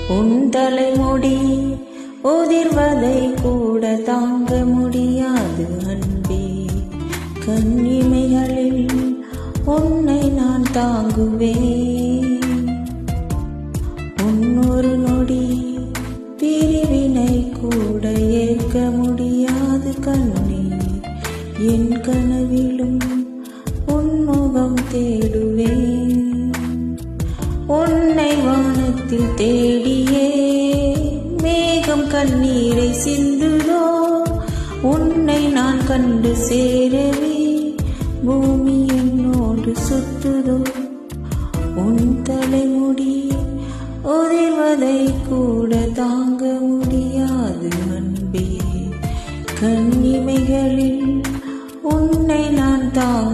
உன் தலைமுடி உதிர்வதை கூட தாங்க முடியாது அன்பே. கண்ணிமைகளில் உன்னை நான் தாங்குவேன். உன்னொரு நொடி பிரிவினை கூட ஏற்க முடியாது கண்ணே. என் கனவிலும் உன்முகம் தேடுவேன். உன்னை வானத்தில் தேடியே மேகம் கண்ணீரை சிந்துதோ. உன்னை நான் கண்டு சேரவே பூமி என்னோடு சுத்துதோ. உன் தலைமுடி உதிர்வதை கூட தாங்க முடியாது அன்பே. கண்ணிமைகளில் உன்னை நான் தாங்க